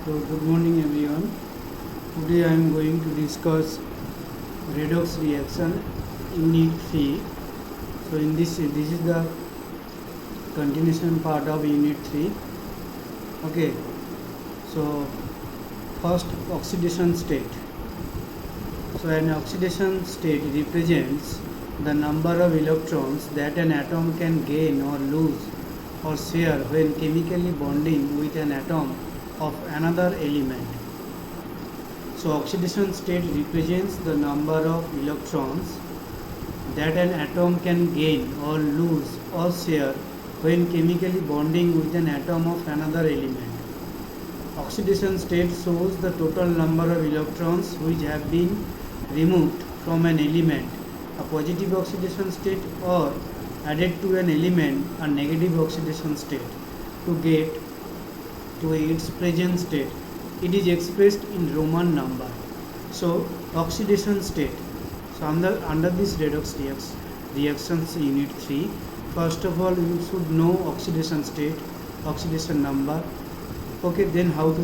So good morning everyone. Today I am going to discuss redox reaction unit 3. So in this is the continuation part of unit 3. Okay. So first, oxidation state. So an oxidation state represents the number of electrons that an atom can gain or lose or share when chemically bonding with an atom of another element. So oxidation state represents the number of electrons that an atom can gain or lose or share when chemically bonding with an atom of another element. Oxidation state shows the total number of electrons which have been removed from an element, a positive oxidation state, or added to an element, a negative oxidation state, to get to its present state. It is expressed in Roman number. So oxidation state. So under this redox reactions unit 3, first of all you should know oxidation state, oxidation number. Okay, then how to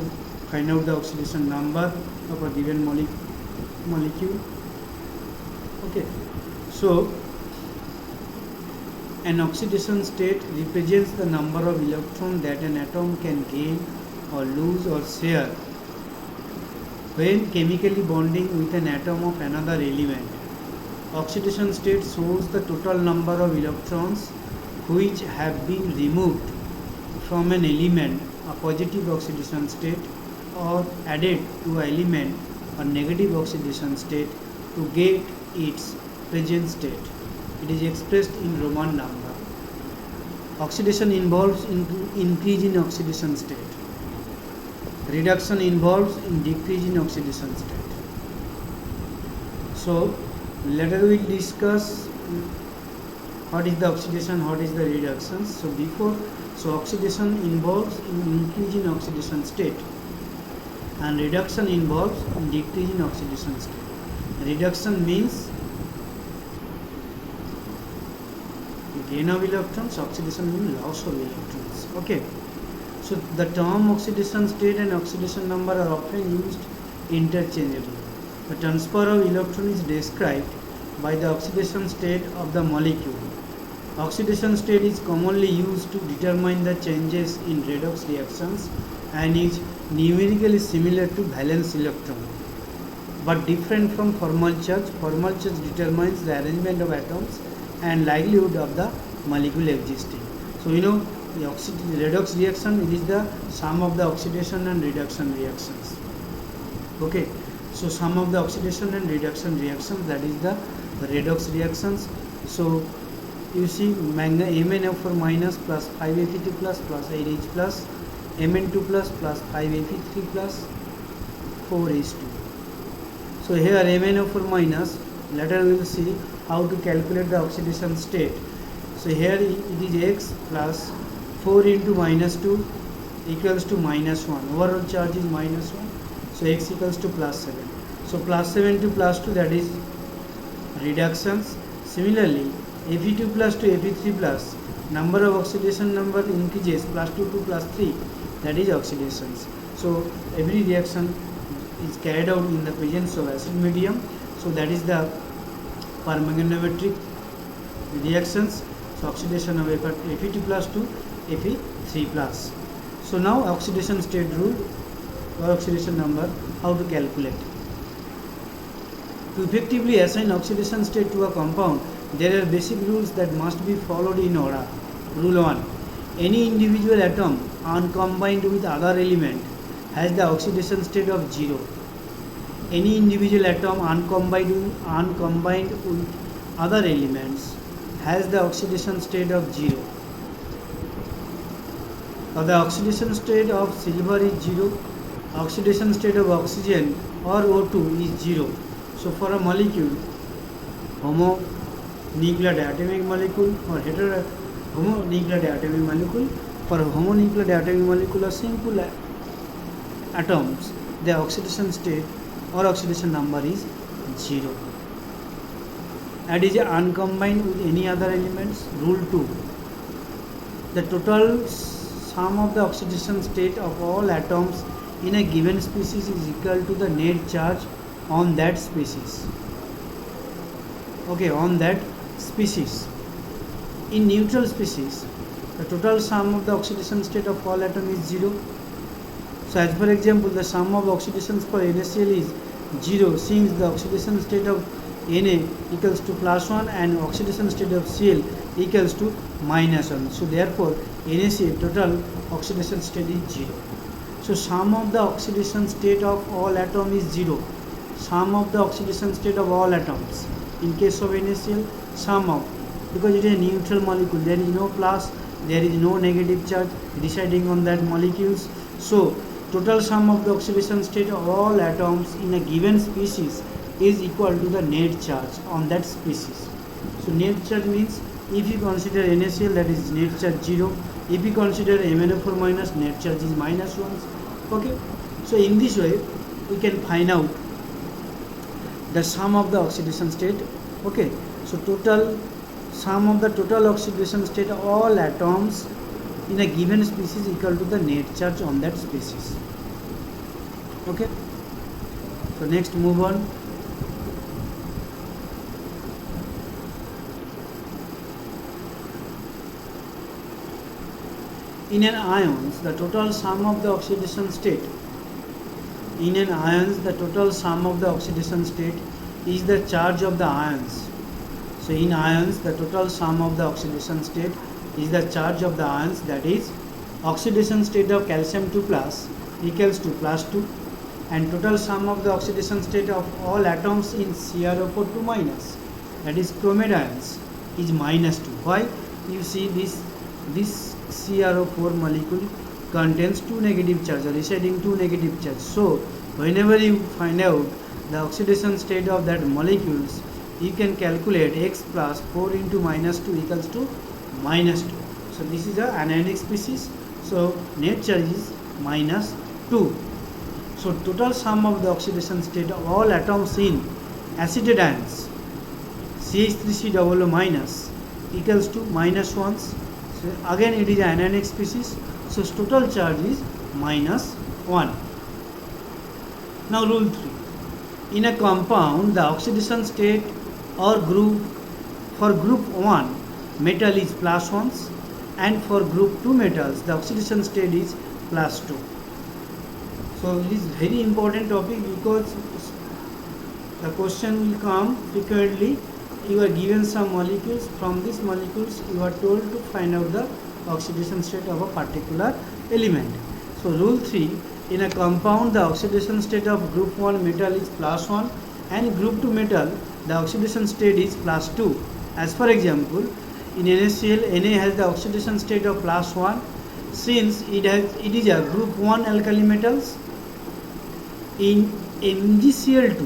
find out the oxidation number of a given molecule. Okay, so an oxidation state represents the number of electrons that an atom can gain or lose or share when chemically bonding with an atom of another element. Oxidation state shows the total number of electrons which have been removed from an element, a positive oxidation state, or added to an element, a negative oxidation state, to get its present state. It is expressed in Roman number. Oxidation involves increase in oxidation state. Reduction involves in decrease in oxidation state. So later we will discuss what is the oxidation, what is the reduction. So oxidation involves in increase in oxidation state, and reduction involves in decrease in oxidation state. Reduction means gain of electrons, oxidation means loss of electrons. Okay, so the term oxidation state and oxidation number are often used interchangeably. The transfer of electron is described by the oxidation state of the molecule. Oxidation state is commonly used to determine the changes in redox reactions and is numerically similar to valence electron, but different from formal charge. Formal charge determines the arrangement of atoms and likelihood of the molecule existing. So the redox reaction, it is the sum of the oxidation and reduction reactions. Okay, so sum of the oxidation and reduction reactions, that is the redox reactions. So you see MnO4 minus plus 5Fe2 plus 8H plus Mn2 plus 5Fe3 plus 4H2. So here MnO4 minus, later we will see how to calculate the oxidation state. So here it is X plus 4 into minus 2 equals to minus 1. Overall charge is minus 1. So X equals to plus 7. So plus 7 to plus 2, that is reductions. Similarly, Fe2 plus to Fe3 plus, number of oxidation number increases, plus 2 to plus 3, that is oxidations. So every reaction is carried out in the presence of acid medium. So that is the permanganometric reactions. So oxidation of Fe2 plus to Fe3 plus. So now oxidation state rule or oxidation number, how to calculate. To effectively assign oxidation state to a compound, there are basic rules that must be followed in order. Rule 1. Any individual atom uncombined with other element has the oxidation state of 0. Any individual atom uncombined with other elements has the oxidation state of 0. The oxidation state of silver is 0. Oxidation state of oxygen or O2 is 0. So for a molecule, homonuclear diatomic molecule or homonuclear diatomic molecule, for homonuclear diatomic molecule or simple atoms, the oxidation state or oxidation number is 0. And is uncombined with any other elements. Rule 2. The total sum of the oxidation state of all atoms in a given species is equal to the net charge on that species. Okay, on that species. In neutral species, the total sum of the oxidation state of all atoms is 0. So as for example, the sum of oxidations for NaCl is 0 since the oxidation state of Na equals to +1 and oxidation state of Cl equals to -1. So therefore NaCl total oxidation state is 0. So sum of the oxidation state of all atoms is 0. Sum of the oxidation state of all atoms. In case of NaCl, sum of, because it is a neutral molecule, there is no plus, there is no negative charge residing on that molecules. So total sum of the oxidation state of all atoms in a given species is equal to the net charge on that species. So net charge means if you consider NaCl, that is net charge 0. If you consider MnO4 minus, net charge is -1. Okay. So in this way we can find out the sum of the oxidation state. Okay. So total sum of the total oxidation state of all atoms in a given species equal to the net charge on that species. Okay. So next move on. In an ions, the total sum of the oxidation state. In an ions, the total sum of the oxidation state is the charge of the ions. So in ions, the total sum of the oxidation state is the charge of the ions, that is oxidation state of calcium 2 plus equals to +2, and total sum of the oxidation state of all atoms in CrO4 2 minus, that is chromate ions, is -2. Why? You see this CrO4 molecule contains 2 negative charge or residing 2 negative charge. So whenever you find out the oxidation state of that molecules, you can calculate x plus 4 into -2 equals to -2. So this is a anionic species. So net charge is -2. So total sum of the oxidation state of all atoms in acetate ions CH3COO minus equals to -1. So again it is an anionic species. So total charge is -1. Now rule 3. In a compound, the oxidation state or group for group 1 metal is +1 and for group 2 metals the oxidation state is +2. So it is very important topic because the question will come frequently. You are given some molecules, from these molecules you are told to find out the oxidation state of a particular element. So rule 3, in a compound the oxidation state of group 1 metal is +1 and group 2 metal the oxidation state is +2. As for example, in NaCl, Na has the oxidation state of +1 since it is a group 1 alkali metals. In MgCl2,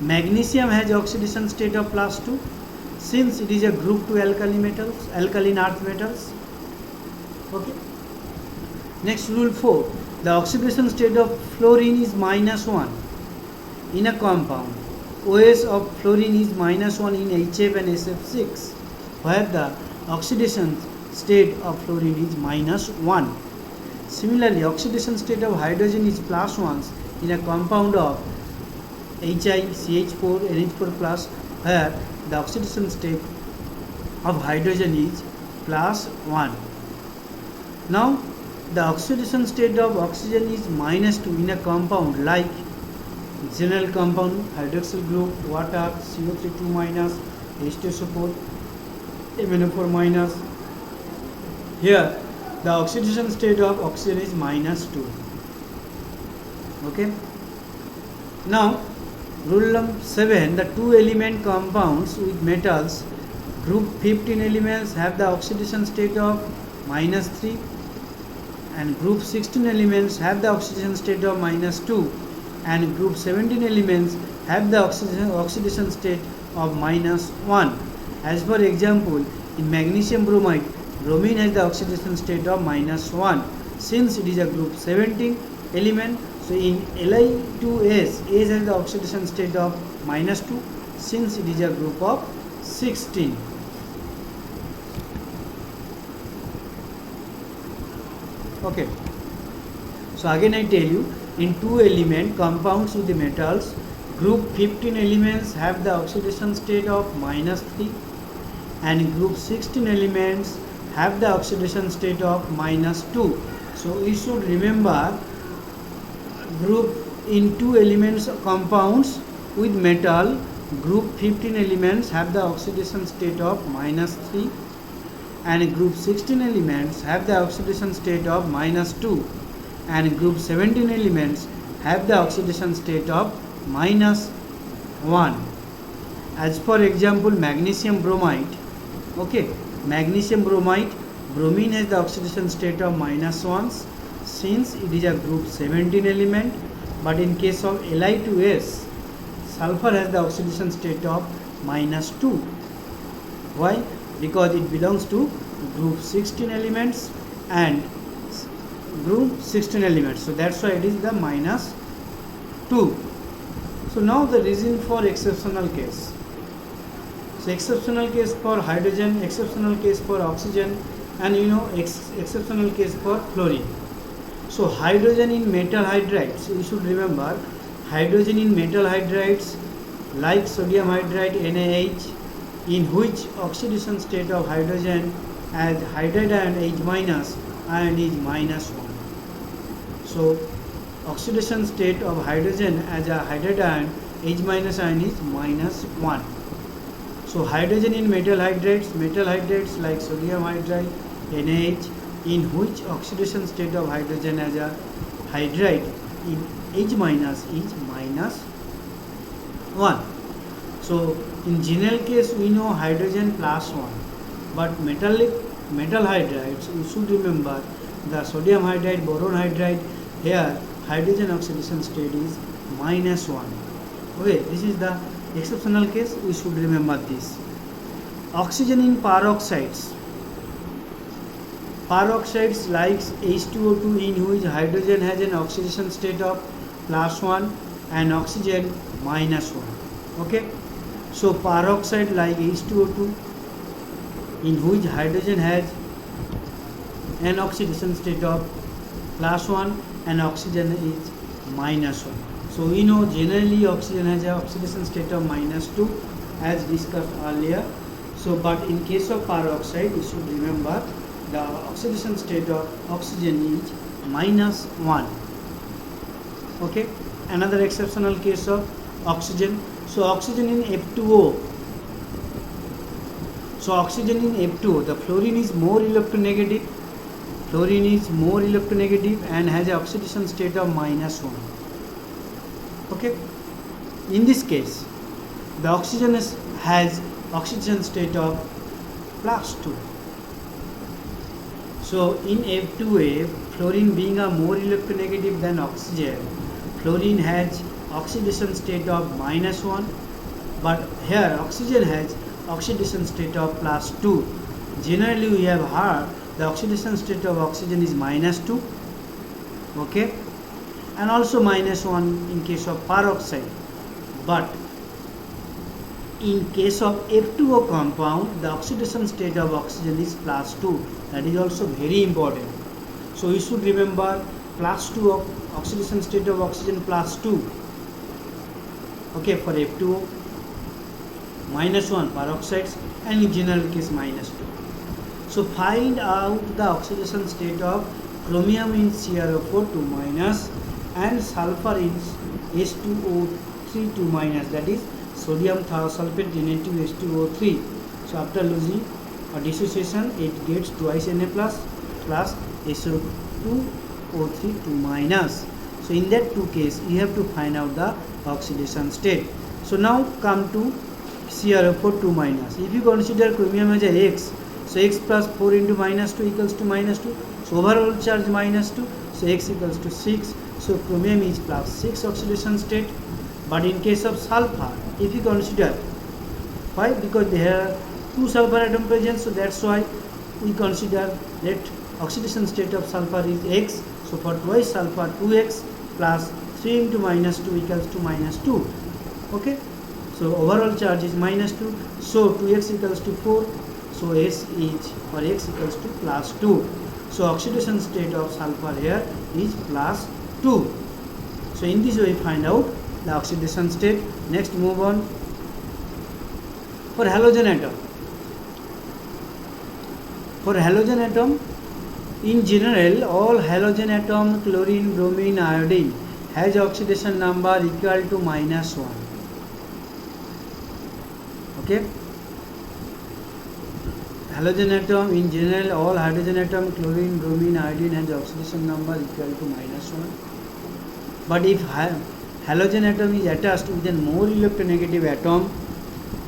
magnesium has oxidation state of +2 since it is a group 2 alkali metals, alkaline earth metals. Okay. Next rule 4, the oxidation state of fluorine is -1 in a compound. OS of fluorine is -1 in HF and SF6, where the oxidation state of fluorine is -1. Similarly, oxidation state of hydrogen is +1 in a compound of HiCH4 NH4 plus, where the oxidation state of hydrogen is +1. Now the oxidation state of oxygen is -2 in a compound like general compound, hydroxyl group, water, CO3 2 minus, H2SO4, MnO4 minus. Here the oxidation state of oxygen is -2. Okay. Now rule number 7, the 2 element compounds with metals group 15 elements have the oxidation state of -3 and group 16 elements have the oxidation state of -2 and group 17 elements have the oxidation state of -1. As for example, in magnesium bromide, bromine has the oxidation state of -1 since it is a group 17 element. So in Li2S, S has the oxidation state of -2 since it is a group of 16. Okay. So again I tell you, in two element compounds with the metals. Group 15 elements have the oxidation state of -3 and group 16 elements have the oxidation state of -2. So you should remember group in two elements compounds with metal, group 15 elements have the oxidation state of -3 and group 16 elements have the oxidation state of -2 and group 17 elements have the oxidation state of -1. As for example, magnesium bromide, okay, magnesium bromide, bromine has the oxidation state of -1 since it is a group 17 element, but in case of Li2S, sulfur has the oxidation state of -2. Why? Because it belongs to group 16 elements and group 16 elements, so that's why it is the -2. So now the reason for exceptional case. So exceptional case for hydrogen, exceptional case for oxygen, and exceptional case for fluorine. So hydrogen in metal hydrides, you should remember hydrogen in metal hydrides like sodium hydride NaH, in which oxidation state of hydrogen as hydride ion H minus ion is -1. So oxidation state of hydrogen as a hydride ion H minus ion is -1. So hydrogen in metal hydrides like sodium hydride NaH, in which oxidation state of hydrogen as a hydride in H minus is -1. So in general case we know hydrogen +1, but metal hydrides you should remember the sodium hydride, boron hydride, here hydrogen oxidation state is -1. Okay, this is the exceptional case, we should remember this. Oxygen in peroxides like H2O2, in which hydrogen has an oxidation state of +1 and oxygen -1. Okay, so peroxide like H2O2, in which hydrogen has an oxidation state of +1 and oxygen is -1. So we know generally oxygen has an oxidation state of -2 as discussed earlier. So but in case of peroxide we should remember the oxidation state of oxygen is -1. Okay, another exceptional case of oxygen. So oxygen in F2O. So oxygen in F2O, the fluorine is more electronegative. Fluorine is more electronegative and has an oxidation state of -1. Okay. In this case, the oxygen has oxidation state of +2. So in F2A, fluorine being a more electronegative than oxygen, fluorine has oxidation state of -1, but here oxygen has oxidation state of +2. Generally we have heard the oxidation state of oxygen is -2, okay, and also -1 in case of peroxide, but in case of F2O compound the oxidation state of oxygen is +2. That is also very important. So you should remember +2 of oxidation state of oxygen +2, okay, for F2O, -1 peroxides, and in general case -2. So find out the oxidation state of chromium in CrO4 2- and sulfur in H2O3 2-, that is sodium thiosulfate negative H2O3. So after losing or dissociation it gets twice Na plus SO2O3 2-. So in that two case you have to find out the oxidation state. So now come to CrO4 2-. If you consider chromium as a X, so X plus 4 into -2 equals to -2. So overall charge -2, so X equals to 6. So chromium is +6 oxidation state. But in case of sulfur, if you consider, why? Because there are two sulfur atom present, so that's why we consider that oxidation state of sulfur is X. So for twice sulfur 2X plus 3 into -2 equals to -2. Okay. So overall charge is -2. So 2X equals to 4. So S is or X equals to +2. So oxidation state of sulfur here is +2. So in this way find out the oxidation state. Next move on. For halogen atom. For halogen atom, in general, all halogen atom, chlorine, bromine, iodine, has oxidation number equal to -1. Okay. Halogen atom, in general, all hydrogen atom, chlorine, bromine, iodine, has oxidation number equal to -1. But if halogen atom is attached with a more electronegative atom,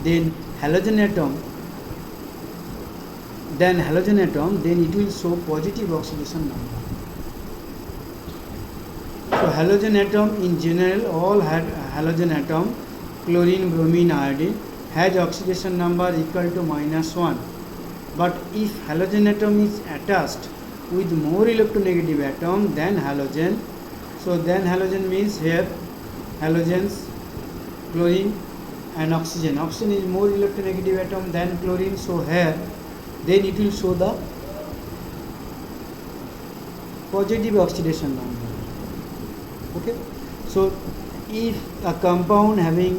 then halogen atom, then it will show positive oxidation number. So halogen atom, in general, all halogen atom, chlorine, bromine, iodine, has oxidation number equal to -1. But if halogen atom is attached with more electronegative atom than halogen, so then halogen means here halogens, chlorine and oxygen. Oxygen is more electronegative atom than chlorine, so here then it will show the positive oxidation number. Okay, so if a compound having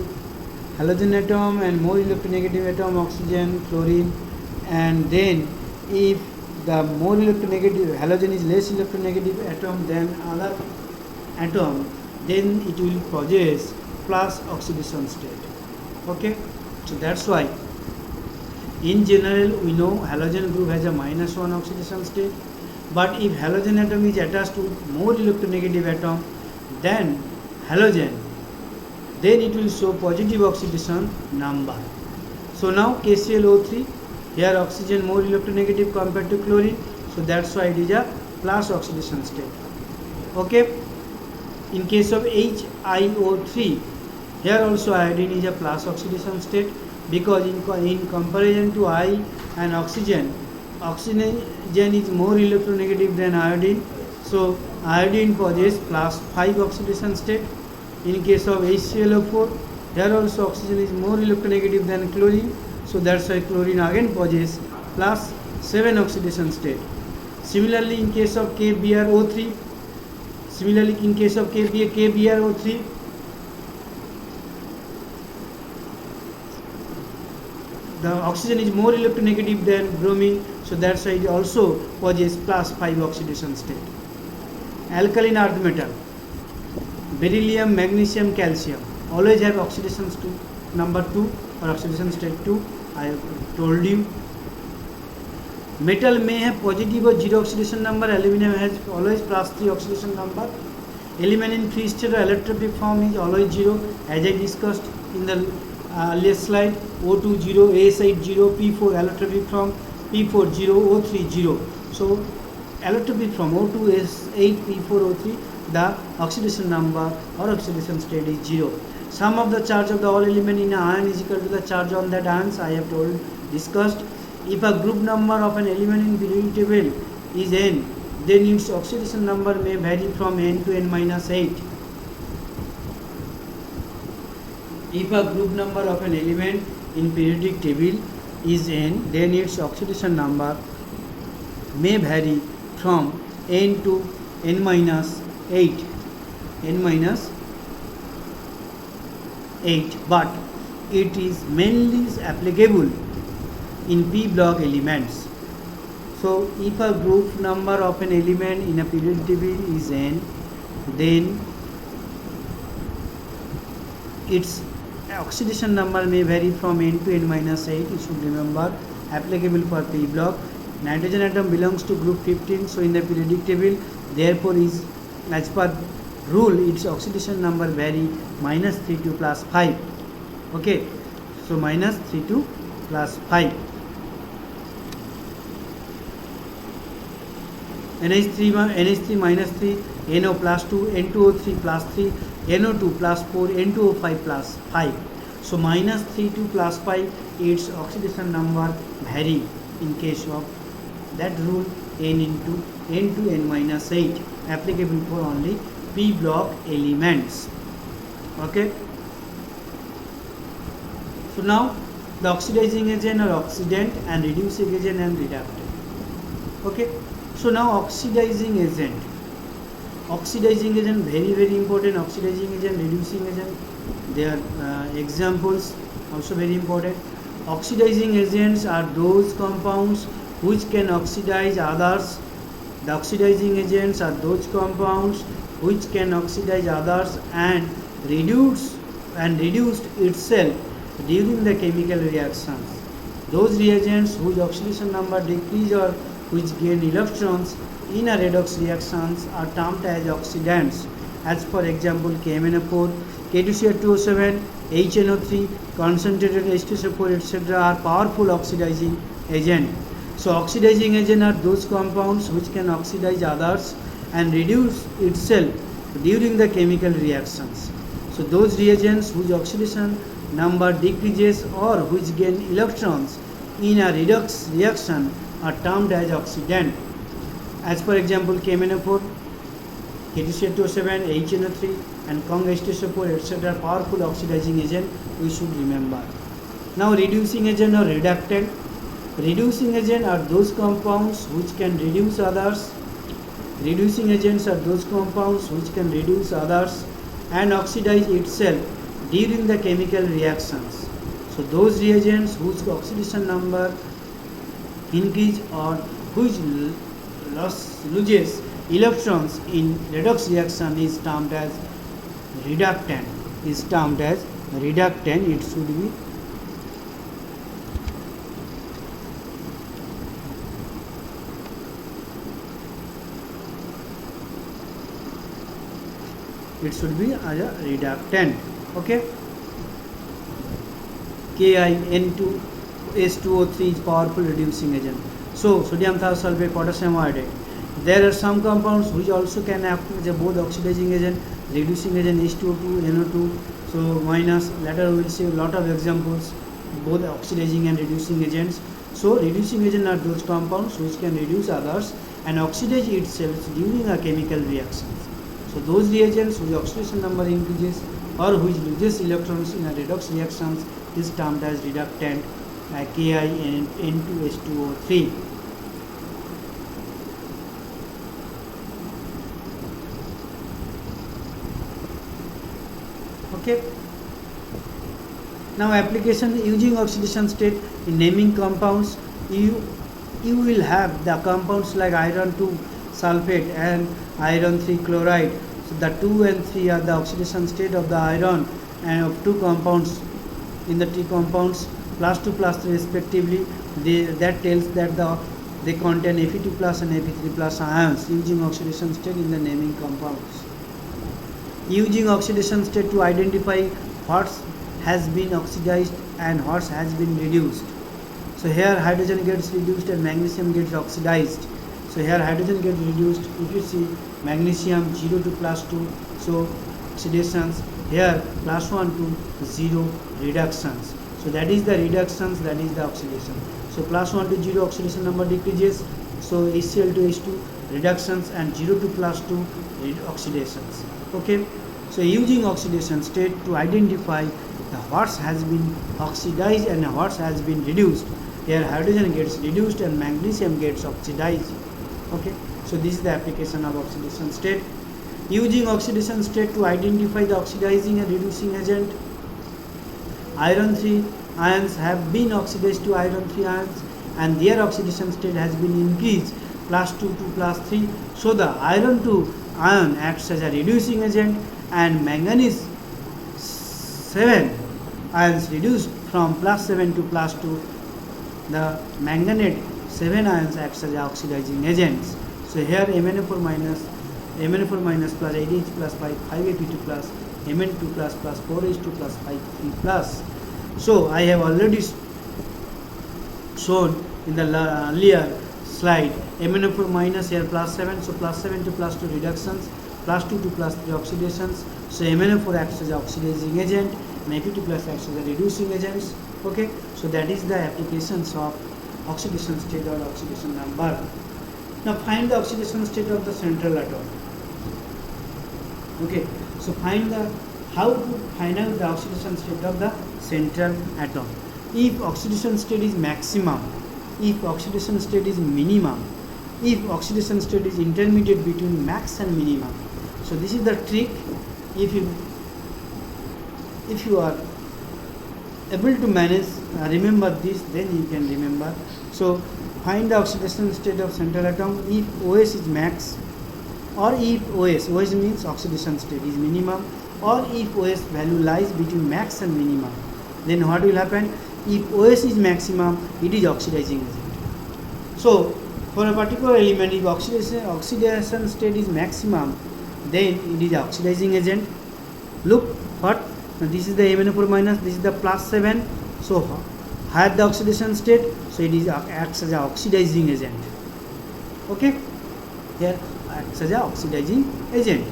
halogen atom and more electronegative atom, oxygen, chlorine, and then if the more electronegative halogen is less electronegative atom than other atom, then it will possess plus oxidation state. Okay, so that's why in general we know halogen group has a -1 oxidation state, but if halogen atom is attached to more electronegative atom than halogen, then it will show positive oxidation number. So now KClO3, here oxygen more electronegative compared to chlorine, so that's why it is a plus oxidation state. Okay, in case of HiO3, here also iodine is a plus oxidation state, because in comparison to I and oxygen is more electronegative than iodine, so iodine possesses +5 oxidation state. In case of HClO4, here also oxygen is more electronegative than chlorine, so that's why chlorine again possesses +7 oxidation state. Similarly in case of KBrO3, the oxygen is more electronegative than bromine, so that's why it also possesses +5 oxidation state. Alkaline earth metal, beryllium, magnesium, calcium, always have oxidation number 2 or oxidation state 2. I have told you. Metal may have positive or 0 oxidation number. Aluminum has always +3 oxidation number. Element in free state or allotropic form is always 0, as I discussed in the earlier slide. O2 0, AS8 0, P4 allotropic form, P4 0, O3 0. So allotropic form O2 AS8 P4 O3, the oxidation number or oxidation state is 0. Sum of the charge of the all element in an ion is equal to the charge on that ions, I have discussed. If a group number of an element in periodic table is n, then its oxidation number may vary from n to n-8. If a group number of an element in periodic table is n, then its oxidation number may vary from n to n-8. But it is mainly applicable in p block elements. So if a group number of an element in a periodic table is n, then its oxidation number may vary from n to n-8. You should remember, applicable for p block. Nitrogen atom belongs to group 15, so in the periodic table, therefore is, as per rule, its oxidation number vary -3 to +5. Okay, so -3 to +5. NH3 -3, NO +2, N2O3 +3, NO2 +4, N2O5 +5. So -3 to +5, its oxidation number vary in case of that rule, n into n to n-8, applicable for only p block elements. Okay, so now the oxidizing agent or oxidant and reducing agent and reductant. Okay, so now oxidizing agent. Oxidizing agent, very important. Oxidizing agent, reducing agent, their examples also very important. Oxidizing agents are those compounds which can oxidize others. The oxidizing agents are those compounds which can oxidize others and reduce itself during the chemical reactions. Those reagents whose oxidation number decrease or which gain electrons in a redox reactions are termed as oxidants. As for example, KMnO4, K2Cr2O7, HNO3, concentrated H2SO4, etc. are powerful oxidizing agent. So oxidizing agent are those compounds which can oxidize others and reduce itself during the chemical reactions. So those reagents whose oxidation number decreases or which gain electrons in a redox reaction are termed as oxidant. As for example, KMnO4, K2Cr2O7, HNO3 and H2SO4, etc. are powerful oxidizing agent we should remember. Now reducing agent or reductant. Reducing agent are those compounds which can reduce others. Reducing agents are those compounds which can reduce others and oxidize itself during the chemical reactions. So those reagents whose oxidation number increase or which loses electrons in redox reaction is termed as reductant. It should be as a reductant. Okay. KiN2S2O3 is powerful reducing agent. So sodium thiosulfate, potassium iodide. There are some compounds which also can act as a both oxidizing agent, reducing agent, H2O2, NO2. So minus, later we will see a lot of examples, both oxidizing and reducing agents. So reducing agent are those compounds which can reduce others and oxidize itself during a chemical reaction. So those reagents whose oxidation number increases or which loses electrons in a redox reactions is termed as reductant, KiN2H2O3. Okay. Now application using oxidation state in naming compounds. You will have the compounds like iron 2 sulfate and iron 3 chloride. So the 2 and 3 are the oxidation state of the iron and of two compounds. In the 3 compounds plus 2 plus 3 respectively, that tells that they contain Fe2 plus and Fe3 plus ions using oxidation state in the naming compounds. Using oxidation state to identify what has been oxidized and what has been reduced. So here hydrogen gets reduced and magnesium gets oxidized. So here hydrogen gets reduced. If you see magnesium 0 to plus 2, so oxidations. Here plus 1 to 0 reductions. So that is the reductions, that is the oxidation. So plus 1 to 0 oxidation number decreases. So HCl to H2 reductions and 0 to plus 2 oxidations. Okay. So using oxidation state to identify the what has been oxidized and what has been reduced. Here hydrogen gets reduced and magnesium gets oxidized. Okay. So this is the application of oxidation state. Using oxidation state to identify the oxidizing and reducing agent. Iron 3 ions have been oxidized to iron 3 ions and their oxidation state has been increased plus 2 to plus 3. So the iron 2 ion acts as a reducing agent and manganese 7 ions reduced from plus 7 to plus 2. The manganate 7 ions acts as oxidizing agents. So here MnO4 minus plus 8H plus 5Ap2 plus Mn2 plus 4H2 plus 5 plus. So I have already shown in the earlier slide MnO4 minus here plus 7, so plus 7 to plus 2 reductions, plus 2 to plus 3 oxidations. So MnO4 acts as oxidizing agent and Ap2 plus acts as a reducing agents. Okay, so that is the applications of oxidation state or oxidation number. Now find the oxidation state of the central atom. Okay, so how to find out the oxidation state of the central atom. If oxidation state is maximum, if oxidation state is minimum, if oxidation state is intermediate between max and minimum. So this is the trick. If you are able to manage, remember this, then you can remember. So find the oxidation state of central atom if OS is max, or if OS means oxidation state, is minimum, or if OS value lies between max and minimum. Then what will happen? If OS is maximum, it is oxidizing agent. So for a particular element, if oxidation state is maximum, then it is oxidizing agent. Look what, this is the MnO4 minus, this is the plus 7. So higher the oxidation state, so it is acts as an oxidizing agent. Okay, here acts as an oxidizing agent.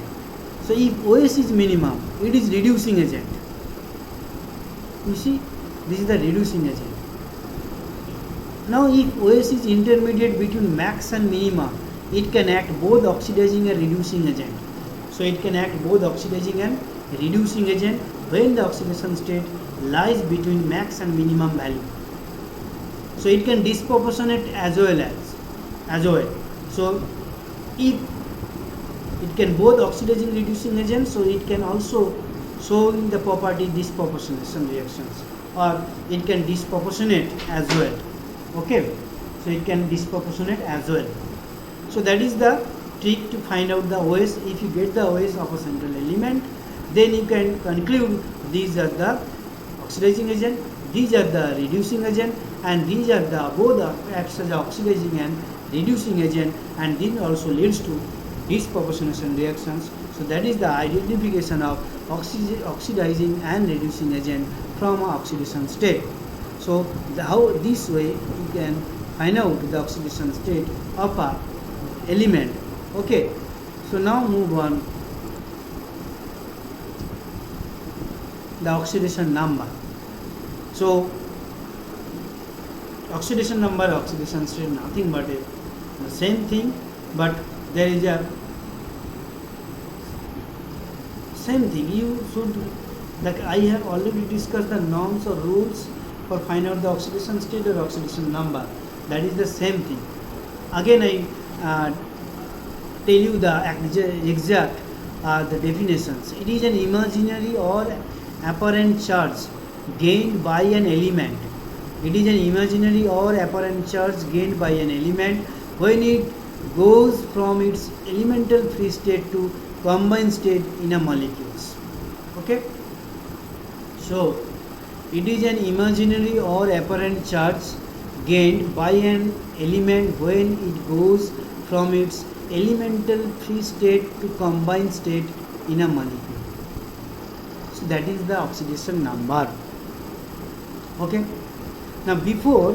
So if OS is minimum, it is reducing agent. You see, this is the reducing agent. Now if OS is intermediate between max and minimum, it can act both oxidizing and reducing agent. So it can act both oxidizing and reducing agent when the oxidation state lies between max and minimum value. So it can disproportionate as well. So if it can both oxidizing reducing agent, so it can also show in the property disproportionation reactions, or it can disproportionate as well. Okay, so it can disproportionate as well. So that is the trick to find out the OS. If you get the OS of a central element, then you can conclude these are the oxidizing agent, these are the reducing agent, and these are the both acts as oxidizing and reducing agent, and this also leads to disproportionation reactions. So that is the identification of oxidizing and reducing agent from an oxidation state. So how this way you can find out the oxidation state of a element. Okay, so now move on the oxidation number. So oxidation number, oxidation state, nothing but the same thing, but there is a same thing. You should, like I have already discussed the norms or rules for find out the oxidation state or oxidation number. That is the same thing. Again I tell you the exact the definitions. It is an imaginary or apparent charge gained by an element. It is an imaginary or apparent charge gained by an element when it goes from its elemental free state to combined state in a molecules. Okay, so it is an imaginary or apparent charge gained by an element when it goes from its elemental free state to combined state in a molecule. So that is the oxidation number. Okay, now before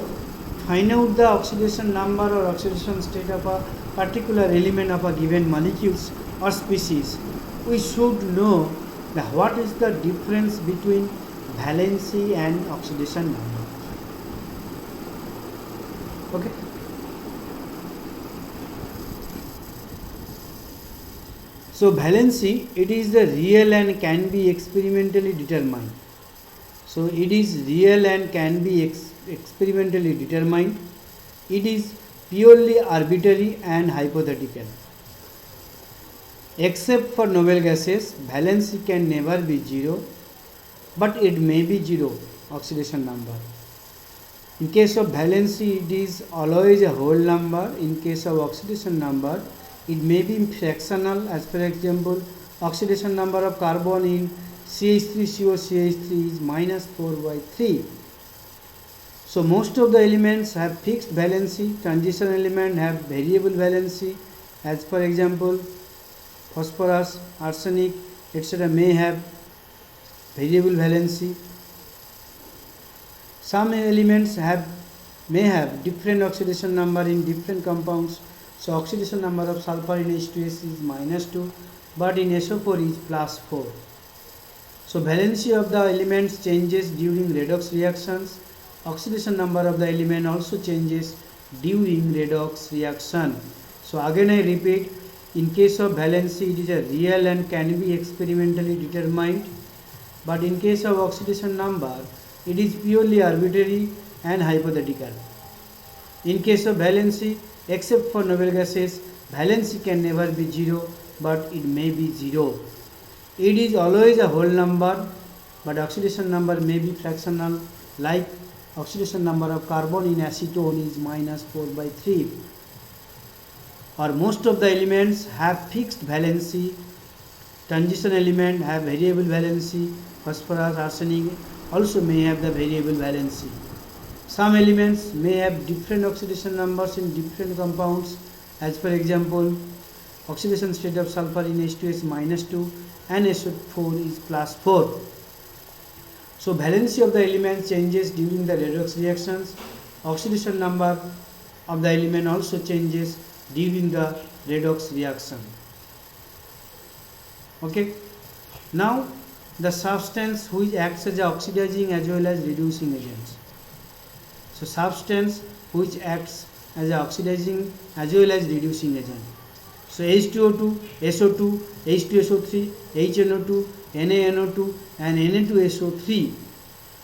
find out the oxidation number or oxidation state of a particular element of a given molecules or species, we should know that what is the difference between valency and oxidation number. Okay, so valency, it is the real and can be experimentally determined. So it is real and can be experimentally determined. It is purely arbitrary and hypothetical. Except for noble gases, valency can never be zero, but it may be zero oxidation number. In case of valency, it is always a whole number. In case of oxidation number, it may be fractional, as for example, oxidation number of carbon in CH3COCH3 is -4/3. So most of the elements have fixed valency. Transition element have variable valency, as for example phosphorus, arsenic, etc. may have variable valency. Some elements may have different oxidation number in different compounds. So oxidation number of sulfur in H2S is -2, but in SO4 is +4. So valency of the elements changes during redox reactions. Oxidation number of the element also changes during redox reaction. So again I repeat, in case of valency, it is a real and can be experimentally determined, but in case of oxidation number, it is purely arbitrary and hypothetical. In case of valency, Except for noble gases, valency can never be 0, but it may be 0. It is always a whole number, but oxidation number may be fractional, like oxidation number of carbon in acetone is -4/3. Or most of the elements have fixed valency. Transition element have variable valency. Phosphorus, arsenic also may have the variable valency. Some elements may have different oxidation numbers in different compounds. As for example, oxidation state of sulfur in H2 is -2 and SO4 is +4. So valency of the element changes during the redox reactions. Oxidation number of the element also changes during the redox reaction. Okay. Now the substance which acts as oxidizing as well as reducing agents. So substance which acts as oxidizing as well as reducing agent. So H2O2, SO2, H2SO3, HNO2, NaNO2 and Na2SO3,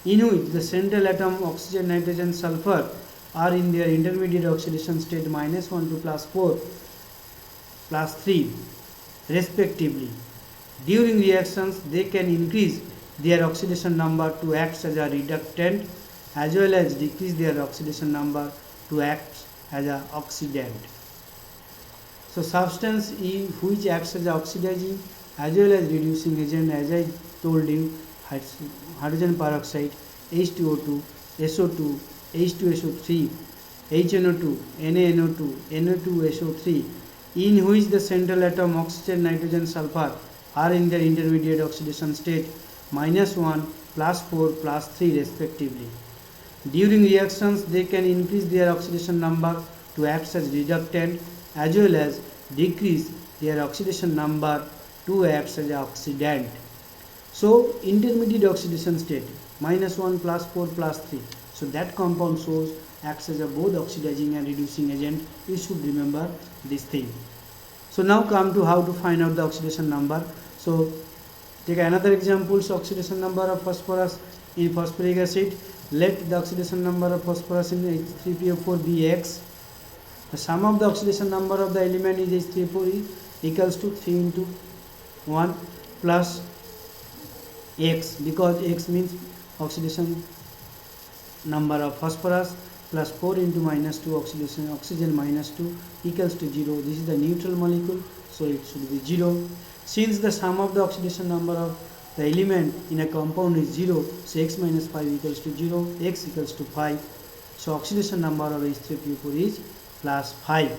in which the central atom oxygen, nitrogen, sulfur are in their intermediate oxidation state -1 to +4, +3 respectively. During reactions, they can increase their oxidation number to act as a reductant as well as decrease their oxidation number to act as an oxidant. So substance which acts as oxidizing as well as reducing agent, as I told you, hydrogen peroxide, H2O2, SO2, H2SO3, HNO2, NaNO2, Na2SO3, in which the central atom oxygen, nitrogen, sulfur are in their intermediate oxidation state -1, +4, +3 respectively. During reactions, they can increase their oxidation number to act as reductant as well as decrease their oxidation number to act as oxidant. So intermediate oxidation state -1, +4, +3. So that compound shows acts as a both oxidizing and reducing agent. You should remember this thing. So now come to how to find out the oxidation number. So take another example. So oxidation number of phosphorus in phosphoric acid. Let the oxidation number of phosphorus in H3PO4 be X. The sum of the oxidation number of the element is H3PO4 equals to 3 into 1 plus X, because X means oxidation number of phosphorus plus 4 into -2 oxygen -2 equals to 0. This is the neutral molecule, so it should be 0. Since the sum of the oxidation number of the element in a compound is 0, so X minus 5 equals to 0, X equals to 5. So oxidation number of H3PO4 is +5.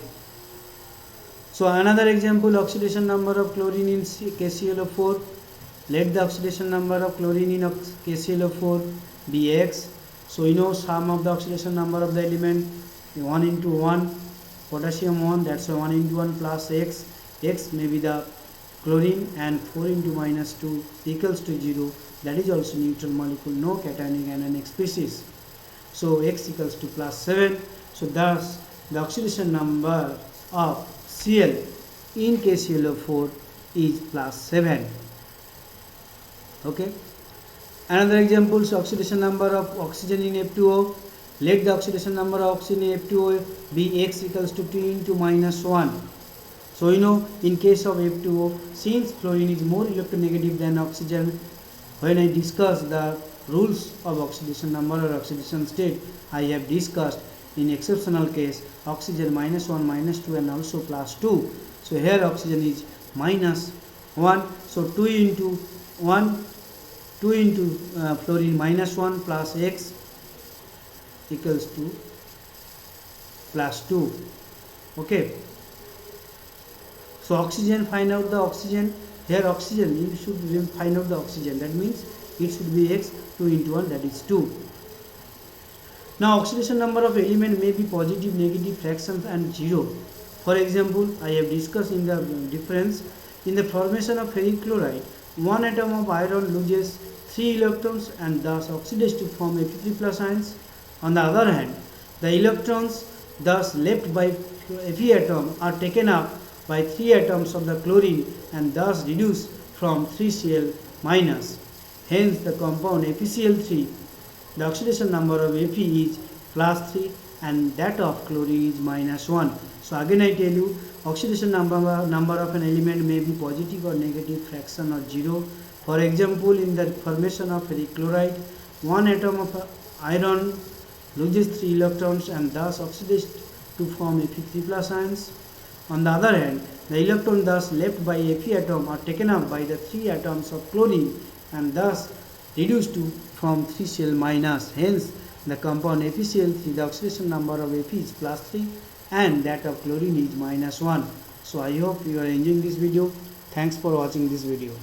So another example, oxidation number of chlorine in KClO4. Let the oxidation number of chlorine in KClO4 be X. So you know sum of the oxidation number of the element 1 into 1, potassium 1, that's 1 into 1 plus X. X may be the chlorine and 4 into -2 equals to 0. That is also neutral molecule, no cationic anionic species. So X equals to +7. So thus the oxidation number of Cl in KClO4 is +7. Okay. Another example is oxidation number of oxygen in F2O. Let the oxidation number of oxygen in F2O be X equals to 2 into -1. So you know in case of F2O, since fluorine is more electronegative than oxygen, when I discuss the rules of oxidation number or oxidation state, I have discussed in exceptional case oxygen -1, -2 and also +2. So here oxygen is -1. So 2 into 1, 2 into fluorine -1 plus X equals to +2. Okay. So oxygen, find out the oxygen. Here oxygen, you should find out the oxygen. That means it should be X, 2 into 1, that is 2. Now oxidation number of element may be positive, negative, fractions and 0. For example, I have discussed in the difference. In the formation of ferric chloride, one atom of iron loses 3 electrons and thus oxidizes to form Fe3+ ions. On the other hand, the electrons thus left by Fe atom are taken up by 3 atoms of the chlorine and thus reduced from 3Cl-. Hence the compound FeCl3, the oxidation number of Fe is +3 and that of chlorine is -1. So again I tell you, oxidation number of an element may be positive or negative, fraction or zero. For example, in the formation of ferric chloride, one atom of iron loses 3 electrons and thus oxidized to form Fe3 plus ions. On the other hand, the electron thus left by Fe atom are taken up by the 3 atoms of chlorine and thus reduced to form 3 Cl minus. Hence, the compound FeCl3, the oxidation number of Fe is plus 3 and that of chlorine is minus 1. So I hope you are enjoying this video. Thanks for watching this video.